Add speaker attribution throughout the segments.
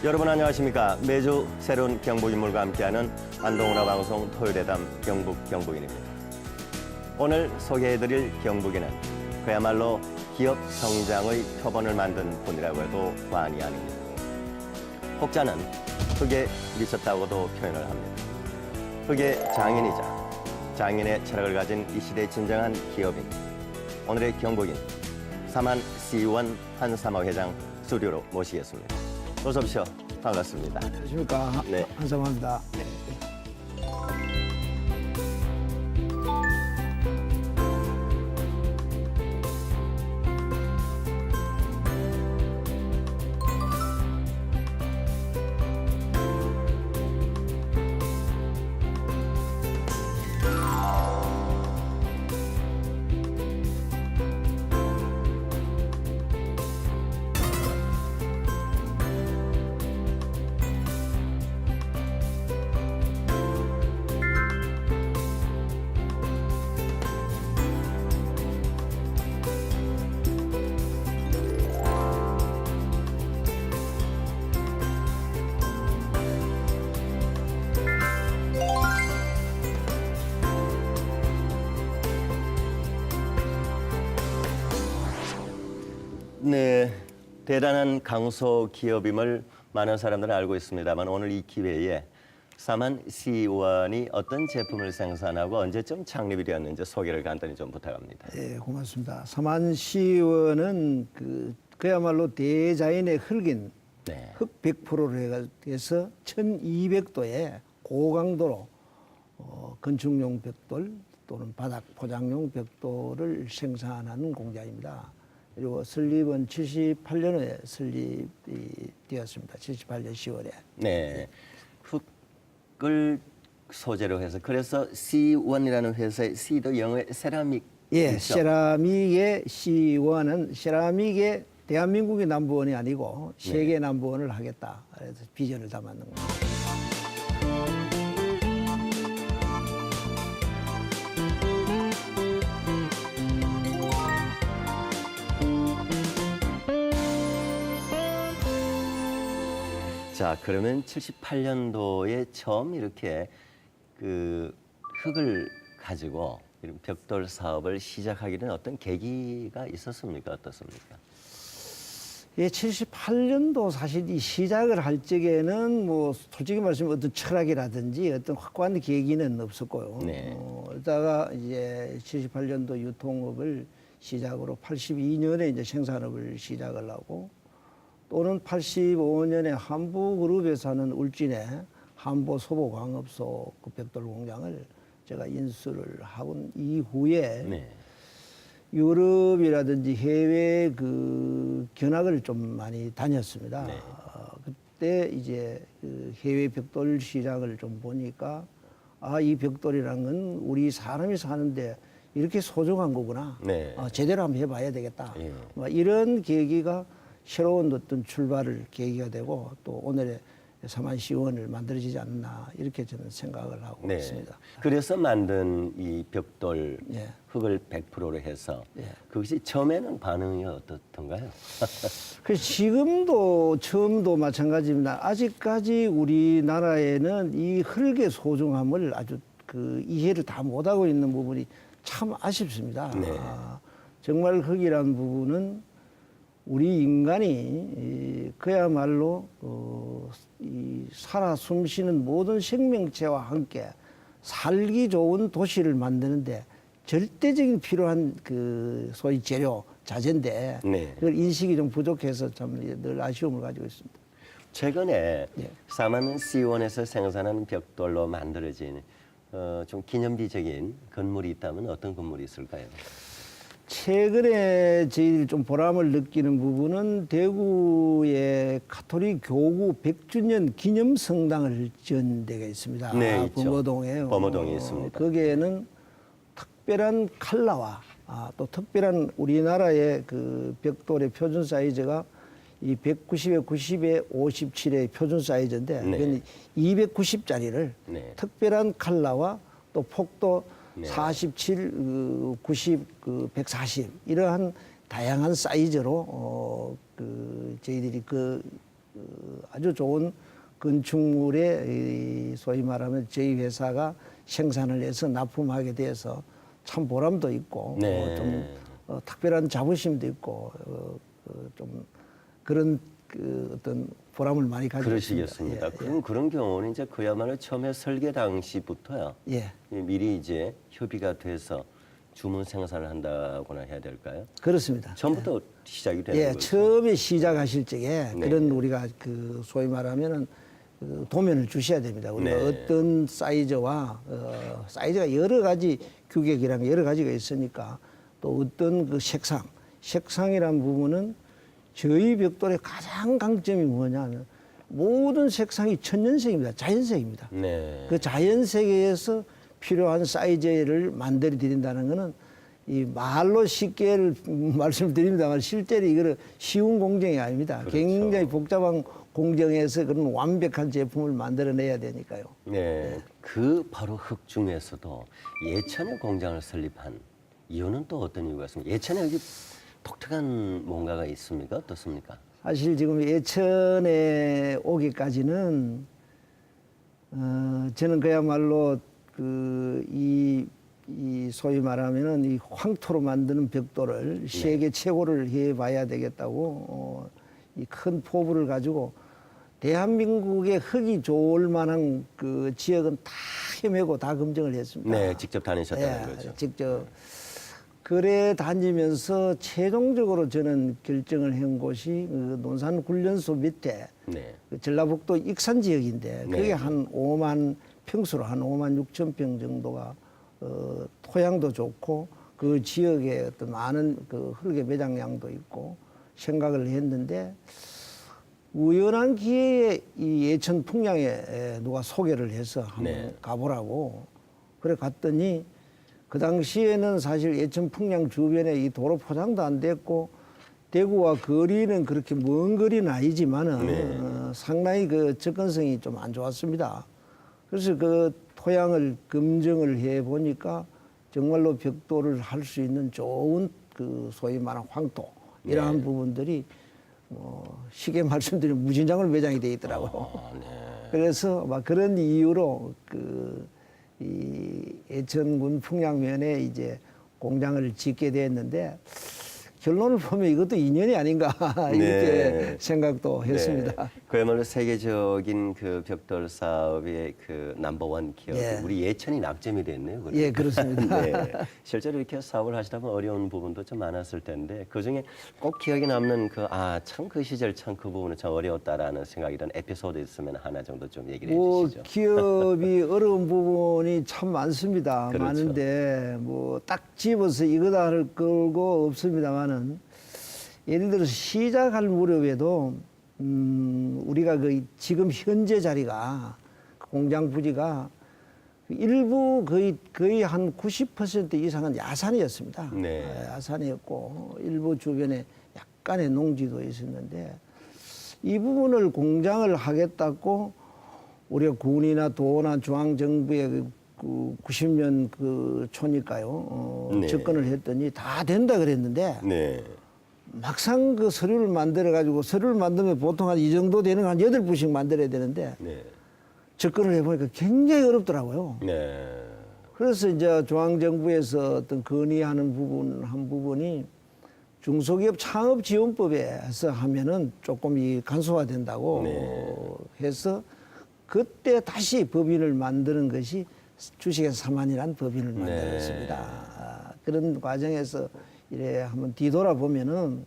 Speaker 1: 여러분 안녕하십니까. 매주 새로운 경북인물과 함께하는 안동문화 방송 토요일의담 경북인입니다. 오늘 소개해드릴 경북인은 그야말로 기업 성장의 표본을 만든 분이라고 해도 과언이 아닙니다. 혹자는 흙에 미쳤다고도 표현을 합니다. 흙의 장인이자 장인의 철학을 가진 이 시대의 진정한 기업인, 오늘의 경북인 사만 C1 한사마 회장 스튜디오로 모시겠습니다. 어서 오십시오. 반갑습니다.
Speaker 2: 안녕하십니까.
Speaker 1: 네.
Speaker 2: 한사마입니다.
Speaker 1: 네, 대단한 강소 기업임을 많은 사람들은 알고 있습니다만 오늘 이 기회에 사만 C1이 어떤 제품을 생산하고 언제쯤 창립이 되었는지 소개를 간단히 좀 부탁합니다.
Speaker 2: 예, 고맙습니다. 사만시원은 그야말로 대자연의 흙인
Speaker 1: 네.
Speaker 2: 흙 100%로 해서 1200도의 고강도로 건축용 벽돌 또는 바닥 포장용 벽돌을 생산하는 공장입니다. 그리고 설립은 78년에 설립이 되었습니다. 78년 10월에.
Speaker 1: 네, 흙을 소재로 해서 그래서 C1이라는 회사의 C도 영어의 세라믹.
Speaker 2: 예, 세라믹의 C1은 세라믹의 대한민국의 넘버원이 아니고 세계 넘버원을 하겠다. 그래서 비전을 담았는 겁니다.
Speaker 1: 자, 그러면 78년도에 처음 이렇게 그 흙을 가지고 이런 벽돌 사업을 시작하게 된 어떤 계기가 있었습니까? 어떻습니까?
Speaker 2: 예, 78년도 사실 이 시작을 할 적에는 뭐 솔직히 말씀하면 어떤 철학이라든지 어떤 확고한 계기는 없었고요.
Speaker 1: 네.
Speaker 2: 그러다가 이제 78년도 유통업을 시작으로 82년에 이제 생산업을 시작을 하고 또는 85년에 한부그룹에서 하는 울진의 한보소보광업소 그 벽돌 공장을 제가 인수를 하고 이후에
Speaker 1: 네.
Speaker 2: 유럽이라든지 해외 그 견학을 좀 많이 다녔습니다.
Speaker 1: 네.
Speaker 2: 그때 이제 그 해외 벽돌 시장을 좀 보니까 이 벽돌이라는 건 우리 사람이 사는데 이렇게 소중한 거구나.
Speaker 1: 네.
Speaker 2: 제대로 한번 해봐야 되겠다.
Speaker 1: 예.
Speaker 2: 이런 계기가 새로운 어떤 출발을 계기가 되고 또 오늘의 사만시원을 만들어지지 않나 이렇게 저는 생각을 하고
Speaker 1: 네.
Speaker 2: 있습니다.
Speaker 1: 그래서 만든 이 벽돌
Speaker 2: 예.
Speaker 1: 흙을 100%로 해서
Speaker 2: 예.
Speaker 1: 그것이 처음에는 반응이 어떻던가요?
Speaker 2: 그래서 지금도 처음도 마찬가지입니다. 아직까지 우리나라에는 이 흙의 소중함을 아주 그 이해를 다 못하고 있는 부분이 참 아쉽습니다.
Speaker 1: 네.
Speaker 2: 정말 흙이라는 부분은 우리 인간이 그야말로 이 살아 숨쉬는 모든 생명체와 함께 살기 좋은 도시를 만드는데 절대적인 필요한 그 소위 재료 자재인데
Speaker 1: 네.
Speaker 2: 그걸 인식이 좀 부족해서 참 늘 아쉬움을 가지고 있습니다.
Speaker 1: 최근에
Speaker 2: 예.
Speaker 1: 사만 C1에서 생산한 벽돌로 만들어진 좀 기념비적인 건물이 있다면 어떤 건물이 있을까요?
Speaker 2: 최근에 저희들이 좀 보람을 느끼는 부분은 대구의 가톨릭 교구 100주년 기념 성당을 지은 데가 있습니다.
Speaker 1: 네, 있죠.
Speaker 2: 범어동에.
Speaker 1: 범어동에 있습니다.
Speaker 2: 거기에는 특별한 칼라와 또 특별한 우리나라의 그 벽돌의 표준 사이즈가 이 190에 90에 57의 표준 사이즈인데
Speaker 1: 네.
Speaker 2: 290짜리를
Speaker 1: 네.
Speaker 2: 특별한 칼라와 또 폭도
Speaker 1: 네.
Speaker 2: 47, 90, 140 이러한 다양한 사이즈로 저희들이 아주 좋은 건축물에 이 소위 말하면 저희 회사가 생산을 해서 납품하게 돼서 참 보람도 있고
Speaker 1: 네.
Speaker 2: 좀 특별한 자부심도 있고 좀 그런 어떤 보람을 많이 가지고 있습니다.
Speaker 1: 그러시겠습니다.
Speaker 2: 예,
Speaker 1: 그럼 그런 경우는 이제 그야말로 처음에 설계 당시부터요.
Speaker 2: 예.
Speaker 1: 미리 이제 협의가 돼서 주문 생산을 한다거나 해야 될까요?
Speaker 2: 그렇습니다.
Speaker 1: 처음부터 시작이 되는
Speaker 2: 예,
Speaker 1: 거죠.
Speaker 2: 처음에 시작하실 적에
Speaker 1: 네.
Speaker 2: 그런 우리가 그 소위 말하면은 그 도면을 주셔야 됩니다. 우리가
Speaker 1: 네.
Speaker 2: 어떤 사이즈와 사이즈가 여러 가지 규격이랑 여러 가지가 있으니까 또 어떤 그 색상이란 부분은 저희 벽돌의 가장 강점이 뭐냐면 모든 색상이 천연색입니다. 자연색입니다.
Speaker 1: 네.
Speaker 2: 그 자연색에서 필요한 사이즈를 만들어 드린다는 것은 이 말로 쉽게 말씀드립니다만 실제로 이거는 쉬운 공정이 아닙니다.
Speaker 1: 그렇죠.
Speaker 2: 굉장히 복잡한 공정에서 그런 완벽한 제품을 만들어내야 되니까요.
Speaker 1: 네. 그 바로 흙 중에서도 예천에 공장을 설립한 이유는 또 어떤 이유가 있습니까? 예천에 여기 독특한 뭔가가 있습니까? 어떻습니까?
Speaker 2: 사실 지금 예천에 오기까지는 저는 그야말로 이 소위 말하면은 이 황토로 만드는 벽돌을 세계 최고를 해봐야 되겠다고 이 큰 포부를 가지고 대한민국의 흙이 좋을 만한 그 지역은 다 헤매고 다 검증을 했습니다.
Speaker 1: 네, 직접 다니셨다는 거죠.
Speaker 2: 직접 그래 다니면서 최종적으로 저는 결정을 한 곳이 그 논산훈련소 밑에
Speaker 1: 네.
Speaker 2: 그 전라북도 익산 지역인데
Speaker 1: 네.
Speaker 2: 그게 한 5만 평수로 한 5만 6천 평 정도가 토양도 좋고 그 지역에 어떤 많은 그 흙의 매장량도 있고 생각을 했는데 우연한 기회에 이 예천 풍량에 누가 소개를 해서 한번
Speaker 1: 네.
Speaker 2: 가보라고 그래 갔더니 그 당시에는 사실 예천 풍량 주변에 이 도로 포장도 안 됐고 대구와 거리는 그렇게 먼 거리는 아니지만은
Speaker 1: 네.
Speaker 2: 상당히 그 접근성이 좀 안 좋았습니다. 그래서 그 토양을 검증을 해 보니까 정말로 벽돌을 할 수 있는 좋은 그 소위 말하는 황토 이러한
Speaker 1: 네.
Speaker 2: 부분들이 쉽게 말씀드리면 무진장으로 매장이 돼 있더라고요.
Speaker 1: 네.
Speaker 2: 그래서 막 그런 이유로 이 예천군 풍량면에 이제 공장을 짓게 됐는데 결론을 보면 이것도 인연이 아닌가 이렇게
Speaker 1: 네.
Speaker 2: 생각도 했습니다.
Speaker 1: 네. 그야말로 세계적인 그 벽돌 사업의 그 넘버원 기업,
Speaker 2: 예.
Speaker 1: 우리 예천이 낙점이 됐네요. 그러니까.
Speaker 2: 예, 그렇습니다.
Speaker 1: 네. 실제로 이렇게 사업을 하시다 보면 어려운 부분도 좀 많았을 텐데 그 중에 꼭 기억에 남는 참 그 시절 참 그 부분은 참 어려웠다라는 생각이던 에피소드 있으면 하나 정도 좀 얘기를 해주시죠.
Speaker 2: 기업이 어려운 부분이 참 많습니다.
Speaker 1: 그렇죠.
Speaker 2: 많은데 뭐 딱 집어서 이거다 할 걸고 없습니다만은 예를 들어서 시작할 무렵에도 우리가 그 지금 현재 자리가 공장 부지가 일부 거의 한 90% 이상은 야산이었습니다.
Speaker 1: 네.
Speaker 2: 야산이었고 일부 주변에 약간의 농지도 있었는데 이 부분을 공장을 하겠다고 우리가 군이나 도나 중앙정부의 그 90년 그 초니까요
Speaker 1: 네.
Speaker 2: 접근을 했더니 다 된다 그랬는데
Speaker 1: 네.
Speaker 2: 막상 그 서류를 만들어 가지고 서류를 만들면 보통 한 이 정도 되는 한 8부씩 만들어야 되는데
Speaker 1: 네.
Speaker 2: 접근을 해보니까 굉장히 어렵더라고요.
Speaker 1: 네.
Speaker 2: 그래서 이제 중앙정부에서 어떤 건의하는 한 부분이 중소기업 창업지원법에서 하면은 조금 이 간소화된다고
Speaker 1: 네.
Speaker 2: 해서 그때 다시 법인을 만드는 것이 주식회사 3만이라는 법인을
Speaker 1: 네.
Speaker 2: 만들었습니다. 그런 과정에서 이래 한번 뒤돌아보면은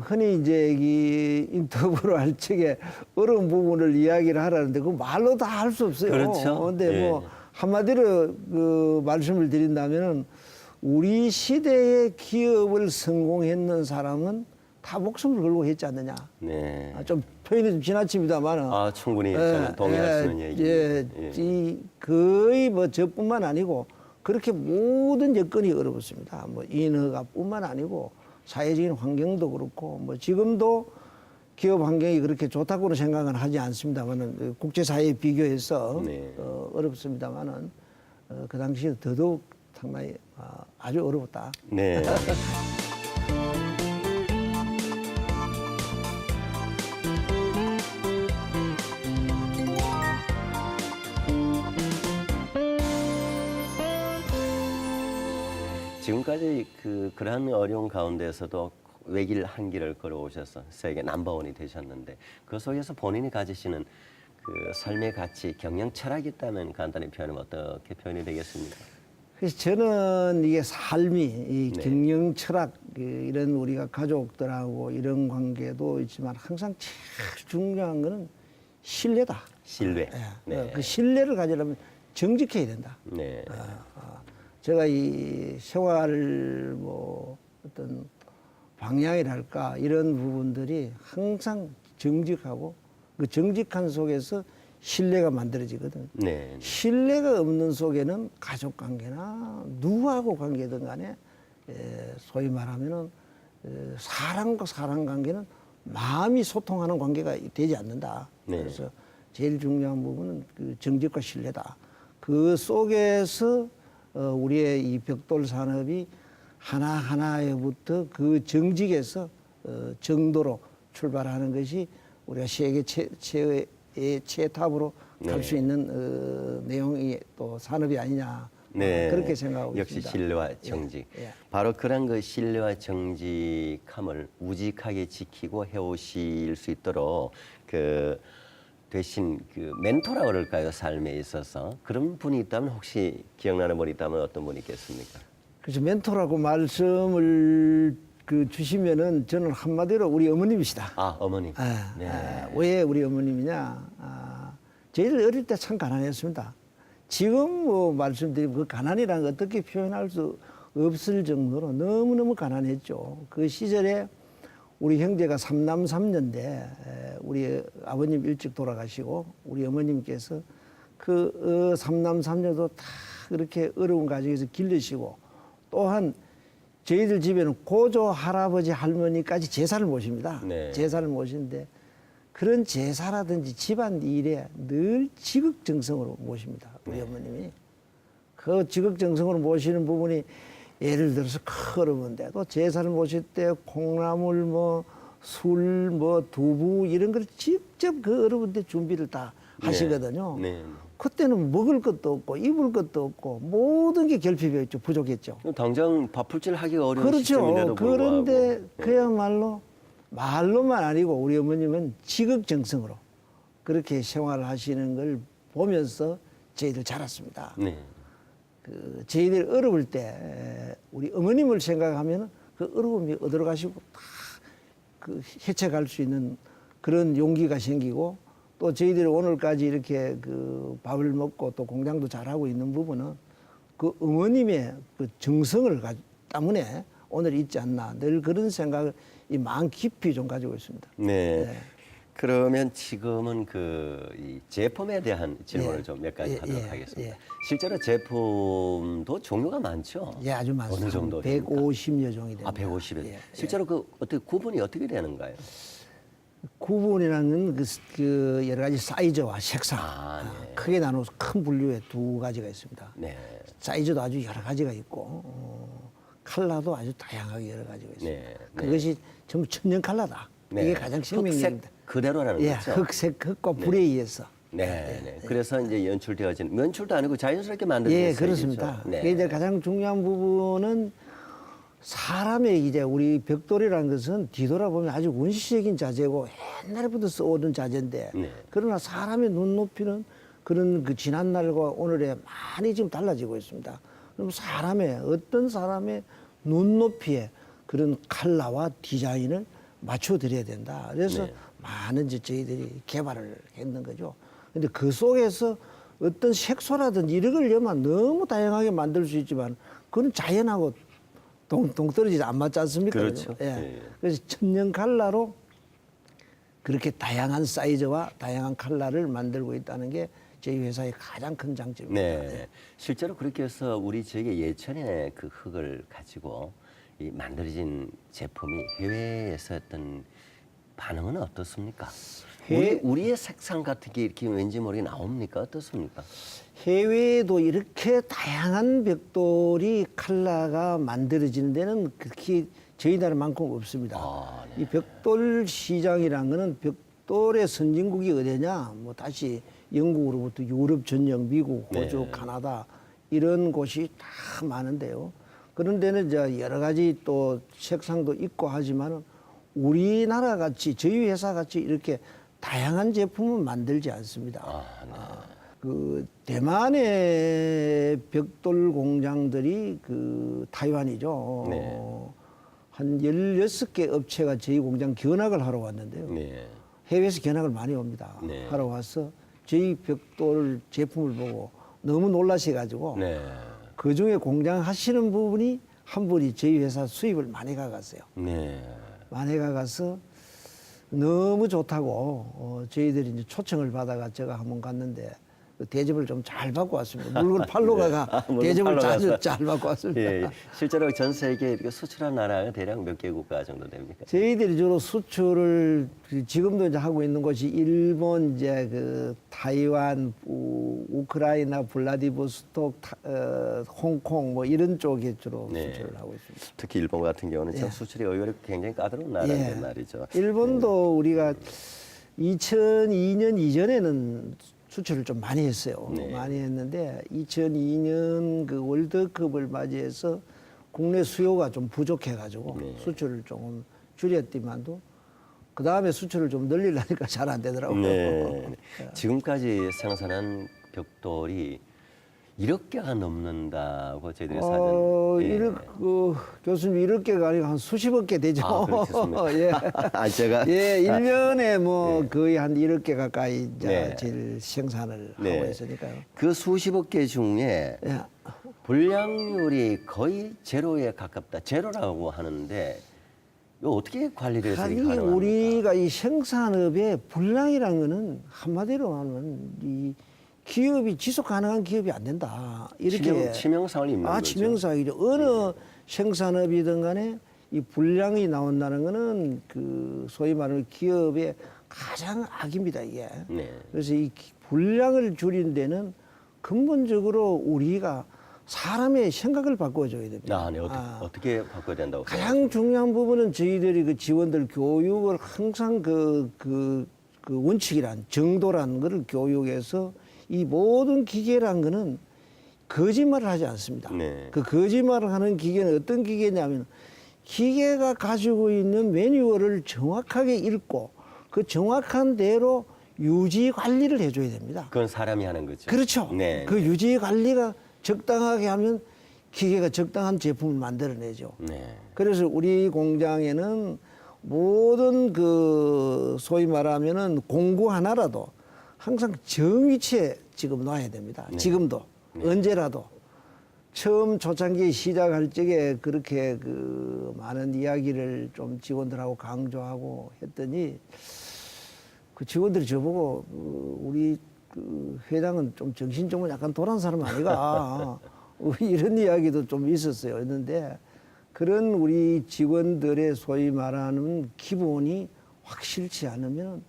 Speaker 2: 흔히 이제 이 인터뷰를 할 적에 어려운 부분을 이야기를 하라는데 그 말로 다 할 수 없어요.
Speaker 1: 그렇죠.
Speaker 2: 근데 뭐
Speaker 1: 예.
Speaker 2: 한마디로 그 말씀을 드린다면은 우리 시대의 기업을 성공했는 사람은 다 목숨을 걸고 했지 않느냐.
Speaker 1: 네.
Speaker 2: 좀 표현이 좀 지나칩니다만은.
Speaker 1: 충분히 저는 동의할 수 있는 얘기입니다. 예.
Speaker 2: 이 거의 뭐 저뿐만 아니고 그렇게 모든 여건이 어렵습니다. 뭐 인허가뿐만 아니고 사회적인 환경도 그렇고 뭐 지금도 기업 환경이 그렇게 좋다고는 생각은 하지 않습니다만은 국제사회에 비교해서
Speaker 1: 네.
Speaker 2: 어렵습니다만은 그 당시에 더더욱 상당히 아주 어려웠다.
Speaker 1: 네. 지금까지 그러한 어려운 가운데서도 외길 한 길을 걸어오셔서 세계 넘버원이 되셨는데 그 속에서 본인이 가지시는 그 삶의 가치, 경영 철학이 있다면 간단히 표현하면 어떻게 표현이 되겠습니까?
Speaker 2: 그래서 저는 이게 삶이 이
Speaker 1: 네.
Speaker 2: 경영 철학 이런 우리가 가족들하고 이런 관계도 있지만 항상 제일 중요한 거는 신뢰다.
Speaker 1: 신뢰.
Speaker 2: 네. 그 신뢰를 가지려면 정직해야 된다.
Speaker 1: 네.
Speaker 2: 제가 이 생활 뭐 어떤 방향이랄까 이런 부분들이 항상 정직하고 그 정직한 속에서 신뢰가 만들어지거든.
Speaker 1: 네.
Speaker 2: 신뢰가 없는 속에는 가족 관계나 누구하고 관계든 간에 소위 말하면은 사람과 사람 관계는 마음이 소통하는 관계가 되지 않는다.
Speaker 1: 네.
Speaker 2: 그래서 제일 중요한 부분은 그 정직과 신뢰다. 그 속에서 우리의 이 벽돌 산업이 하나하나에부터 그 정직에서 정도로 출발하는 것이 우리가 세계 최의 최탑으로 갈 수
Speaker 1: 네.
Speaker 2: 있는 내용이 또 산업이 아니냐.
Speaker 1: 네.
Speaker 2: 그렇게 생각하고
Speaker 1: 역시
Speaker 2: 있습니다.
Speaker 1: 신뢰와 정직.
Speaker 2: 예, 예.
Speaker 1: 바로 그런 그 신뢰와 정직함을 우직하게 지키고 해오실 수 있도록 그 대신 그 멘토라 그럴까요? 삶에 있어서 그런 분이 있다면 혹시 기억나는 분이 있다면 어떤 분이 있겠습니까?
Speaker 2: 그래서 멘토라고 말씀을 주시면은 저는 한마디로 우리 어머님이시다.
Speaker 1: 아, 어머님.
Speaker 2: 네. 왜 우리 어머님이냐? 저희들 어릴 때 참 가난했습니다. 지금 뭐 말씀드린 그 가난이란 어떻게 표현할 수 없을 정도로 너무너무 가난했죠. 그 시절에 우리 형제가 삼남 삼녀인데 우리 아버님 일찍 돌아가시고 우리 어머님께서 그 삼남 삼녀도 다 그렇게 어려운 가정에서 길르시고 또한 저희들 집에는 고조 할아버지 할머니까지 제사를 모십니다.
Speaker 1: 네.
Speaker 2: 제사를 모시는데 그런 제사라든지 집안 일에 늘 지극정성으로 모십니다. 우리 어머님이. 그 지극정성으로 모시는 부분이 예를 들어서 어려운데도 제사를 모실 때 콩나물 술 두부 이런 걸 직접 그 어려운데 준비를 다 하시거든요.
Speaker 1: 네.
Speaker 2: 그때는 먹을 것도 없고 입을 것도 없고 모든 게 결핍이었죠. 부족했죠.
Speaker 1: 당장 밥풀질 하기가 어려운 시점인데도
Speaker 2: 그렇죠.
Speaker 1: 불구하고.
Speaker 2: 그런데 그야말로 말로만 아니고 우리 어머님은 지극정성으로 그렇게 생활을 하시는 걸 보면서 저희들 자랐습니다.
Speaker 1: 네.
Speaker 2: 저희들 어려울 때 우리 어머님을 생각하면 그 어려움이 어디로 가시고 다 그 헤쳐갈 수 있는 그런 용기가 생기고 또 저희들이 오늘까지 이렇게 그 밥을 먹고 또 공장도 잘하고 있는 부분은 그 어머님의 그 정성을 때문에 오늘 있지 않나 늘 그런 생각을 이 마음 깊이 좀 가지고 있습니다.
Speaker 1: 네.
Speaker 2: 네.
Speaker 1: 그러면 지금은 이 제품에 대한 질문을
Speaker 2: 예.
Speaker 1: 좀 몇 가지
Speaker 2: 예,
Speaker 1: 하도록
Speaker 2: 예,
Speaker 1: 하겠습니다.
Speaker 2: 예.
Speaker 1: 실제로 제품도 종류가 많죠?
Speaker 2: 예, 아주 많습니다.
Speaker 1: 어느 정도 됩니까?
Speaker 2: 150여 종이 됩니다.
Speaker 1: 150여.
Speaker 2: 예,
Speaker 1: 실제로 어떻게 구분이 어떻게 되는가요?
Speaker 2: 구분이라는 그 여러 가지 사이즈와 색상
Speaker 1: 네.
Speaker 2: 크게 나눠서 큰 분류에 두 가지가 있습니다.
Speaker 1: 네.
Speaker 2: 사이즈도 아주 여러 가지가 있고 컬러도 아주 다양하게 여러 가지가 있습니다.
Speaker 1: 네, 네.
Speaker 2: 그것이 전부 천연 컬러다.
Speaker 1: 네.
Speaker 2: 이게 가장 생명력입니다.
Speaker 1: 흑색 그대로라는
Speaker 2: 예,
Speaker 1: 거죠?
Speaker 2: 흑색 흑과 불에 의해서.
Speaker 1: 네, 네. 그래서 이제 연출되어진 연출도 아니고 자연스럽게 만들어진
Speaker 2: 예,
Speaker 1: 색이죠.
Speaker 2: 그렇습니다.
Speaker 1: 네.
Speaker 2: 그게 이제 가장 중요한 부분은 사람의 이제 우리 벽돌이라는 것은 뒤돌아보면 아주 원시적인 자재고 옛날부터 써오던 자재인데
Speaker 1: 네.
Speaker 2: 그러나 사람의 눈높이는 그런 그 지난 날과 오늘에 많이 지금 달라지고 있습니다. 그럼 어떤 사람의 눈높이에 그런 컬러와 디자인을 맞춰드려야 된다. 그래서
Speaker 1: 네.
Speaker 2: 많은 이제 저희들이 개발을 했는 거죠. 근데 그 속에서 어떤 색소라든지 이런 걸 여만 너무 다양하게 만들 수 있지만 그건 자연하고 동떨어지지 안 맞지 않습니까?
Speaker 1: 그렇죠.
Speaker 2: 예.
Speaker 1: 예.
Speaker 2: 그래서 천연 컬러로 그렇게 다양한 사이즈와 다양한 컬러를 만들고 있다는 게 저희 회사의 가장 큰 장점입니다.
Speaker 1: 네. 실제로 그렇게 해서 우리 지역의 예천의 그 흙을 가지고 이 만들어진 제품이 해외에서 어떤 반응은 어떻습니까? 우리의 색상 같은 게 이렇게 왠지 모르게 나옵니까? 어떻습니까?
Speaker 2: 해외에도 이렇게 다양한 벽돌이 컬러가 만들어지는 데는 그렇게 저희 나라만큼 없습니다.
Speaker 1: 네.
Speaker 2: 이 벽돌 시장이라는 거는 벽돌의 선진국이 어디냐? 뭐 다시 영국으로부터 유럽 전역, 미국, 호주,
Speaker 1: 네.
Speaker 2: 카나다 이런 곳이 다 많은데요. 그런 데는 이제 여러 가지 또 색상도 있고 하지만은 우리나라 같이 저희 회사 같이 이렇게 다양한 제품은 만들지 않습니다. 그 대만의 벽돌 공장들이 그 타이완이죠.
Speaker 1: 네.
Speaker 2: 한 16개 업체가 저희 공장 견학을 하러 왔는데요.
Speaker 1: 네.
Speaker 2: 해외에서 견학을 많이 옵니다.
Speaker 1: 네.
Speaker 2: 하러 와서 저희 벽돌 제품을 보고 너무 놀라셔가지고
Speaker 1: 네.
Speaker 2: 그 중에 공장 하시는 부분이 한 분이 저희 회사 수입을 많이 가갔어요.
Speaker 1: 네.
Speaker 2: 많이 가가서 너무 좋다고 저희들이 이제 초청을 받아가 제가 한번 갔는데 그 대접을 좀 잘 받고 왔습니다. 물건 팔러 가가
Speaker 1: 물건
Speaker 2: 대접을
Speaker 1: 팔러
Speaker 2: 잘,
Speaker 1: 가서.
Speaker 2: 잘 받고 왔습니다.
Speaker 1: 예, 실제로 전 세계에 이렇게 수출한 나라가 대략 몇 개 국가 정도 됩니까?
Speaker 2: 저희들이 주로 수출을 지금도 이제 하고 있는 곳이 일본, 이제 그 타이완, 우크라이나, 블라디보스톡, 홍콩 뭐 이런 쪽에 주로
Speaker 1: 네.
Speaker 2: 수출을 하고 있습니다.
Speaker 1: 특히 일본 같은 경우는 참
Speaker 2: 예.
Speaker 1: 수출이 의외로 굉장히 까다로운 나라인데 말이죠.
Speaker 2: 일본도 우리가 2002년 이전에는 수출을 좀 많이 했어요.
Speaker 1: 네.
Speaker 2: 많이 했는데 2002년 그 월드컵을 맞이해서 국내 수요가 좀 부족해가지고
Speaker 1: 네.
Speaker 2: 수출을 조금 줄였지만도 그 다음에 수출을 좀 늘리려니까 잘 안 되더라고요.
Speaker 1: 네. 지금까지 생산한 벽돌이 1억 개가 넘는다고 저희들이
Speaker 2: 교수님 1억 개가 아니고 한 수십억 개 되죠.
Speaker 1: 아, 그렇겠습니까?
Speaker 2: 예.
Speaker 1: 제가
Speaker 2: 예, 1년에 뭐 거의 한 1억 개 가까이 이제
Speaker 1: 네.
Speaker 2: 제일 생산을
Speaker 1: 네.
Speaker 2: 하고 있으니까요.
Speaker 1: 그 수십억 개 중에
Speaker 2: 예.
Speaker 1: 불량률이 거의 제로에 가깝다. 제로라고 하는데 이거 어떻게 관리를 해서 이게
Speaker 2: 아니
Speaker 1: 가능합니까?
Speaker 2: 우리가 이 생산업의 불량이라는 거는 한마디로 하면 이 기업이 지속 가능한 기업이 안 된다. 이렇게
Speaker 1: 치명상을 입는 거죠.
Speaker 2: 치명상이죠. 어느 생산업이든 간에 이 불량이 나온다는 거는 그 소위 말하는 기업의 가장 악입니다, 이게.
Speaker 1: 네.
Speaker 2: 그래서 이 불량을 줄인 데는 근본적으로 우리가 사람의 생각을 바꿔줘야 됩니다.
Speaker 1: 네. 어떻게 바꿔야 된다고
Speaker 2: 가장 중요한 부분은 저희들이 그 직원들 교육을 항상 그 원칙이란 정도라는 것을 교육해서 이 모든 기계란 거는 거짓말을 하지 않습니다.
Speaker 1: 네.
Speaker 2: 그 거짓말을 하는 기계는 어떤 기계냐면 기계가 가지고 있는 매뉴얼을 정확하게 읽고 그 정확한 대로 유지 관리를 해줘야 됩니다.
Speaker 1: 그건 사람이 하는 거죠.
Speaker 2: 그렇죠.
Speaker 1: 네.
Speaker 2: 그 유지 관리가 적당하게 하면 기계가 적당한 제품을 만들어내죠.
Speaker 1: 네.
Speaker 2: 그래서 우리 공장에는 모든 그 소위 말하면은 공구 하나라도 항상 정위치에 지금 놔야 됩니다.
Speaker 1: 네.
Speaker 2: 지금도 언제라도 처음 초창기 시작할 적에 그렇게 그 많은 이야기를 좀 직원들하고 강조하고 했더니 그 직원들이 저보고 우리 그 회장은 좀 정신적으로 약간 돌아온 사람 아니가 이런 이야기도 좀 있었어요. 했는데 그런 우리 직원들의 소위 말하는 기본이 확실치 않으면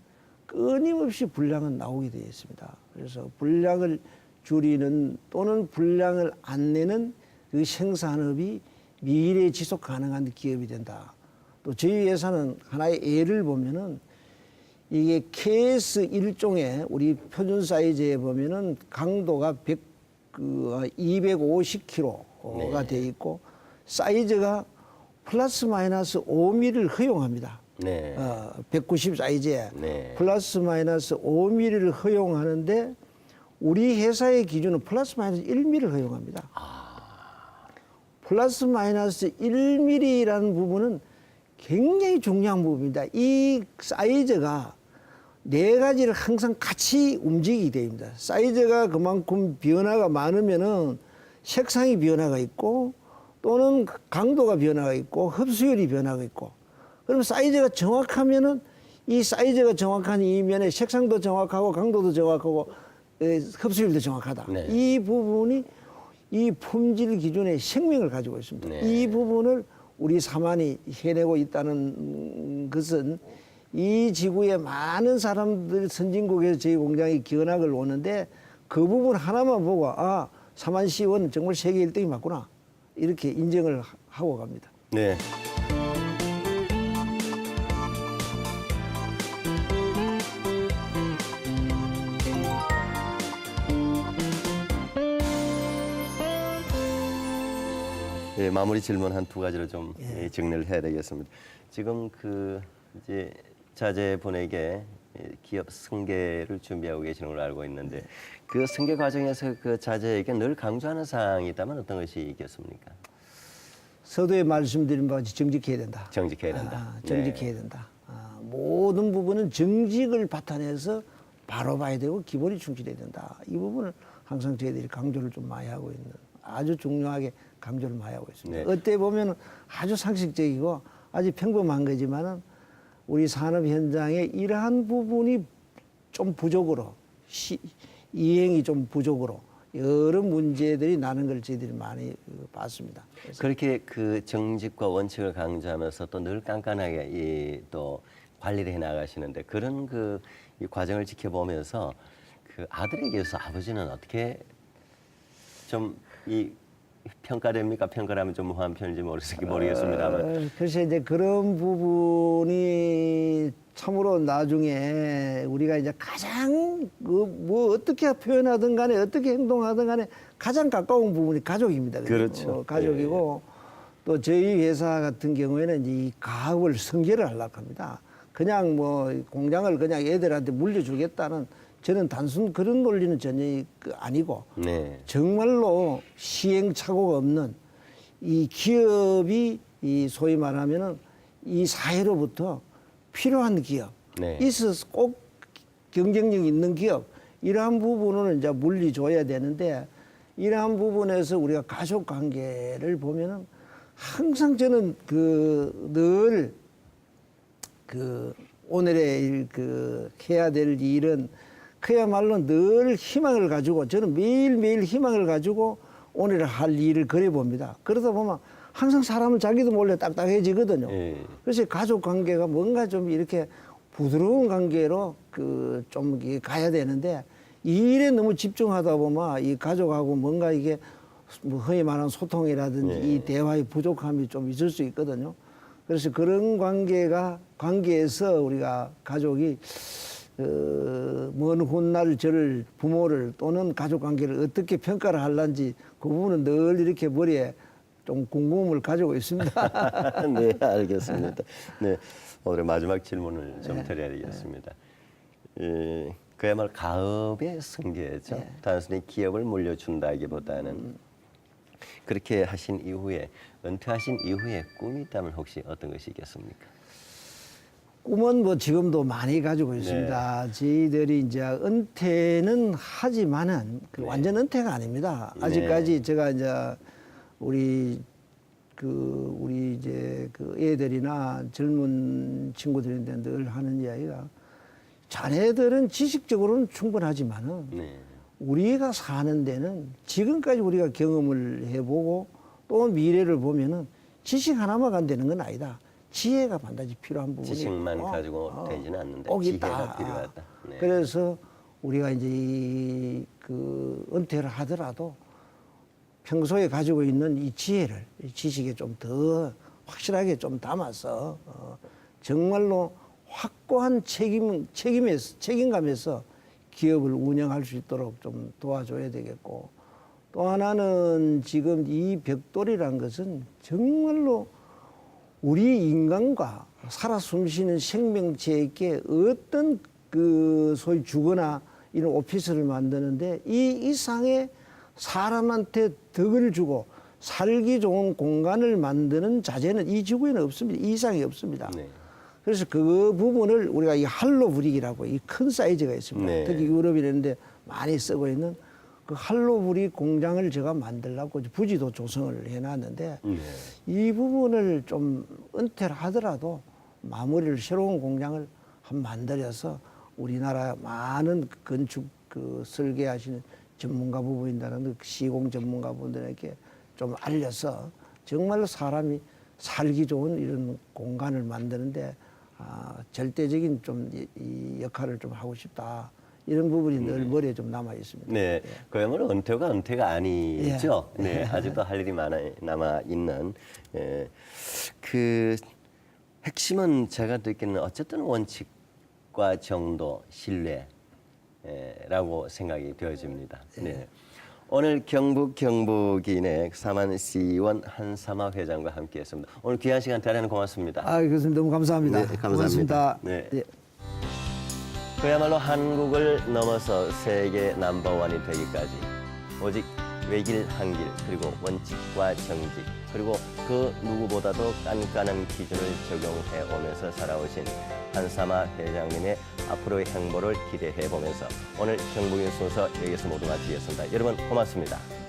Speaker 2: 끊임없이 불량은 나오게 되어 있습니다. 그래서 불량을 줄이는 또는 불량을 안 내는 그 생산업이 미래 지속 가능한 기업이 된다. 또 저희 회사는 하나의 예를 보면은 이게 KS 1종에 우리 표준 사이즈에 보면은 강도가 250kg가
Speaker 1: 네.
Speaker 2: 돼 있고 사이즈가 플러스 마이너스 5mm를 허용합니다.
Speaker 1: 네.
Speaker 2: 190 사이즈에
Speaker 1: 네.
Speaker 2: 플러스 마이너스 5mm를 허용하는데 우리 회사의 기준은 플러스 마이너스 1mm를 허용합니다. 플러스 마이너스 1mm라는 부분은 굉장히 중요한 부분입니다. 이 사이즈가 네 가지를 항상 같이 움직이게 됩니다. 사이즈가 그만큼 변화가 많으면은 색상이 변화가 있고 또는 강도가 변화가 있고 흡수율이 변화가 있고 그러면 사이즈가 정확하면은 이 사이즈가 정확한 이면에 색상도 정확하고 강도도 정확하고 흡수율도 정확하다.
Speaker 1: 네.
Speaker 2: 이 부분이 이 품질 기준의 생명을 가지고 있습니다.
Speaker 1: 네.
Speaker 2: 이 부분을 우리 사만이 해내고 있다는 것은 이 지구의 많은 사람들 선진국에서 저희 공장에 견학을 오는데 그 부분 하나만 보고 사만 C원은 정말 세계 1등이 맞구나 이렇게 인정을 하고 갑니다.
Speaker 1: 네. 예, 마무리 질문 한 두 가지로 좀 정리를 해야 되겠습니다. 지금 그 이제 자제분에게 기업 승계를 준비하고 계시는 걸로 알고 있는데 그 승계 과정에서 그 자제에게 늘 강조하는 사항이 있다면 어떤 것이 있겠습니까?
Speaker 2: 서두에 말씀드린 바와 같이 정직해야 된다.
Speaker 1: 정직해야 된다.
Speaker 2: 정직해야 된다. 모든 부분은 정직을 바탕에서 바로 봐야 되고 기본이 충실해야 된다. 이 부분을 항상 저희들이 강조를 좀 많이 하고 있는, 아주 중요하게 강조를 많이 하고 있습니다.
Speaker 1: 네.
Speaker 2: 어때 보면 아주 상식적이고 아주 평범한 거지만은 우리 산업 현장에 이러한 부분이 좀 부족으로 이행이 좀 부족으로 여러 문제들이 나는 걸 저희들이 많이 봤습니다.
Speaker 1: 그렇게 그 정직과 원칙을 강조하면서 또 늘 깐깐하게 또 관리를 해 나가시는데 그런 이 과정을 지켜보면서 그 아들에게서 아버지는 어떻게 좀 이 평가됩니까? 평가라면 좀 무한 편인지 모르겠습니다만.
Speaker 2: 그래서 이제 그런 부분이 참으로 나중에 우리가 이제 가장 뭐 어떻게 표현하든 간에 어떻게 행동하든 간에 가장 가까운 부분이 가족입니다.
Speaker 1: 그렇죠.
Speaker 2: 가족이고 또 저희 회사 같은 경우에는 이제 이 가업을 승계를 하려고 합니다. 그냥 뭐 공장을 그냥 애들한테 물려주겠다는 저는 단순 그런 논리는 전혀 아니고
Speaker 1: 네.
Speaker 2: 정말로 시행착오가 없는 이 기업이 이 소위 말하면은 이 사회로부터 필요한 기업,
Speaker 1: 네.
Speaker 2: 있어서 꼭 경쟁력 있는 기업 이러한 부분을 이제 물리줘야 되는데 이러한 부분에서 우리가 가족 관계를 보면은 항상 저는 늘 오늘의 해야 될 일은 그야말로 늘 희망을 가지고 저는 매일매일 희망을 가지고 오늘 할 일을 그려 봅니다. 그러다 보면 항상 사람은 자기도 몰래 딱딱해지거든요. 그래서 가족 관계가 뭔가 좀 이렇게 부드러운 관계로 좀 가야 되는데 이 일에 너무 집중하다 보면 이 가족하고 뭔가 이게 뭐 흔히 말하는 소통이라든지 이 대화의 부족함이 좀 있을 수 있거든요. 그래서 그런 관계에서 우리가 가족이 먼 훗날 저를 부모를 또는 가족 관계를 어떻게 평가를 할런지 그 부분은 늘 이렇게 머리에 좀 궁금함을 가지고 있습니다.
Speaker 1: 네, 알겠습니다. 네, 오늘의 마지막 질문을 좀 드려야 되겠습니다. 그야말로 가업의 승계죠. 단순히 기업을 물려준다기보다는 그렇게 하신 이후에 은퇴하신 이후에 꿈이 있다면 혹시 어떤 것이 있겠습니까?
Speaker 2: 꿈은 뭐 지금도 많이 가지고 있습니다. 저희들이 이제 은퇴는 하지만은 완전 은퇴가 아닙니다. 아직까지 제가 이제 우리 이제 애들이나 젊은 친구들인데 늘 하는 이야기가 자네들은 지식적으로는 충분하지만은 우리가 사는 데는 지금까지 우리가 경험을 해보고 또 미래를 보면은 지식 하나만 간다는 건 아니다. 지혜가 반드시 필요한 부분이
Speaker 1: 지식만 가지고 되지는 않는데
Speaker 2: 꼭
Speaker 1: 지혜가
Speaker 2: 있다.
Speaker 1: 필요하다. 네.
Speaker 2: 그래서 우리가 이제 은퇴를 하더라도 평소에 가지고 있는 이 지혜를 이 지식에 좀 더 확실하게 좀 담아서 정말로 확고한 책임감에서 기업을 운영할 수 있도록 좀 도와줘야 되겠고 또 하나는 지금 이 벽돌이라는 것은 정말로 우리 인간과 살아 숨쉬는 생명체에게 어떤 소위 주거나 이런 오피스를 만드는데 이 이상의 사람한테 덕을 주고 살기 좋은 공간을 만드는 자재는 이 지구에는 없습니다. 이 이상이 없습니다.
Speaker 1: 네.
Speaker 2: 그래서 그 부분을 우리가 이 할로 브릭이라고 이 큰 사이즈가 있습니다.
Speaker 1: 네.
Speaker 2: 특히 유럽 이런 데 많이 쓰고 있는 그 할로 브릭 공장을 제가 만들려고 부지도 조성을 해놨는데 이 부분을 좀 은퇴를 하더라도 마무리를 새로운 공장을 한 만들어서 우리나라 많은 건축 설계하시는 전문가 부부인다는 시공 전문가 분들에게 좀 알려서 정말로 사람이 살기 좋은 이런 공간을 만드는데 절대적인 좀 이 역할을 좀 하고 싶다. 이런 부분이 늘 머리에 좀 남아 있습니다.
Speaker 1: 네, 그야말로 은퇴가 아니죠. 네, 아직도 할 일이 남아 있는. 그 핵심은 제가 느끼는 어쨌든 원칙과 정도, 신뢰라고 생각이 되어집니다. 네. 오늘 경북 경북인의 사만시원 한사마 회장과 함께했습니다. 오늘 귀한 시간 대단히 고맙습니다.
Speaker 2: 아, 교수님 너무 감사합니다.
Speaker 1: 네, 감사합니다.
Speaker 2: 고맙습니다.
Speaker 1: 네.
Speaker 2: 예.
Speaker 1: 그야말로 한국을 넘어서 세계 넘버원이 되기까지 오직 외길 한길 그리고 원칙과 정직 그리고 그 누구보다도 깐깐한 기준을 적용해 오면서 살아오신 한사마 회장님의 앞으로의 행보를 기대해 보면서 오늘 경북인 순서 여기서 모두 마치겠습니다. 여러분 고맙습니다.